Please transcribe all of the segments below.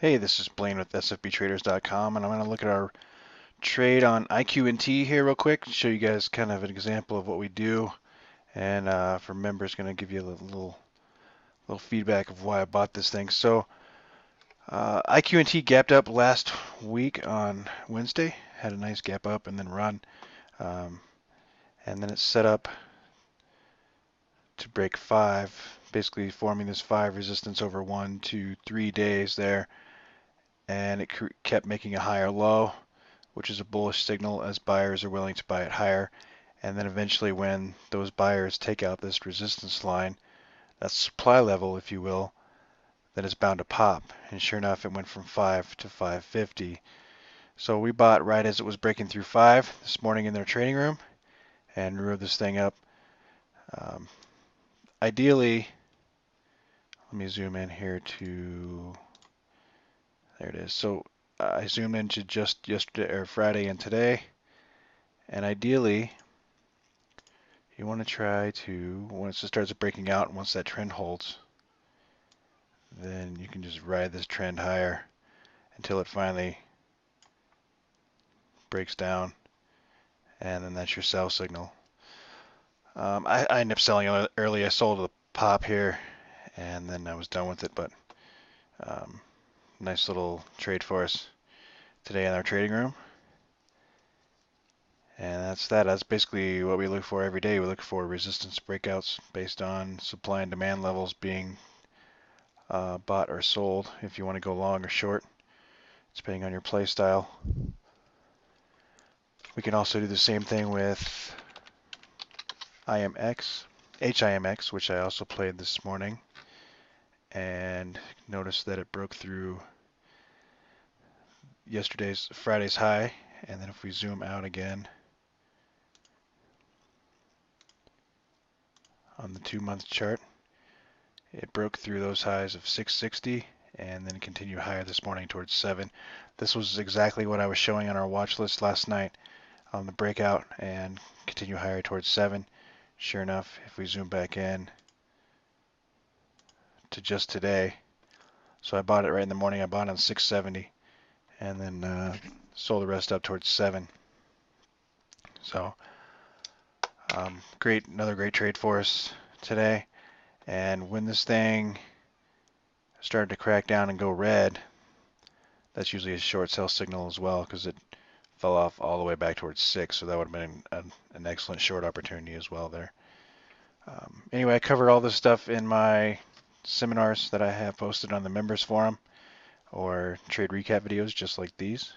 Hey, this is Blaine with sfbtraders.com, and I'm going to look at our trade on IQNT here real quick, show you guys kind of an example of what we do, and for members, going to give you a little feedback of why I bought this thing. So IQNT gapped up last week on Wednesday, had a nice gap up and then run, um, and then it's set up to break 5, basically forming this 5 resistance over 1, 2, 3 days there, and it kept making a higher low, which is a bullish signal as buyers are willing to buy it higher. And then eventually when those buyers take out this resistance line, that supply level, if you will, then it's bound to pop. And sure enough, it went from 5 to 550. So we bought right as it was breaking through 5 this morning in their trading room and rode this thing up. Um, Ideally, let me zoom in here to, there it is. So I zoomed into just yesterday or Friday and today. And ideally, you want to try to, once it starts breaking out and once that trend holds, then you can just ride this trend higher until it finally breaks down, and then that's your sell signal. I ended up selling early. I sold a pop here, and then I was done with it, but um, nice little trade for us today in our trading room. And that's that. That's basically what we look for every day. We look for resistance breakouts based on supply and demand levels being bought or sold if you want to go long or short, depending on your play style. We can also do the same thing with HIMX, which I also played this morning, and notice that it broke through Friday's high, and then if we zoom out again on the 2-month chart, it broke through those highs of 660 and then continued higher this morning towards 7. This was exactly what I was showing on our watch list last night on the breakout and continue higher towards 7. Sure enough, if we zoom back in to just today, so I bought it right in the morning. I bought it on 670 and then sold the rest up towards 7. So another great trade for us today. And when this thing started to crack down and go red, that's usually a short sell signal as well, because it fell off all the way back towards 6. So that would have been an excellent short opportunity as well there. Anyway, I covered all this stuff in my seminars that I have posted on the members forum, or trade recap videos just like these.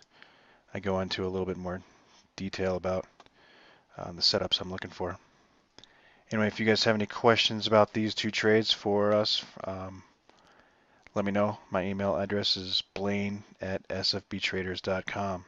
I go into a little bit more detail about the setups I'm looking for. Anyway, if you guys have any questions about these two trades for us, let me know. My email address is blaine@sfbtraders.com.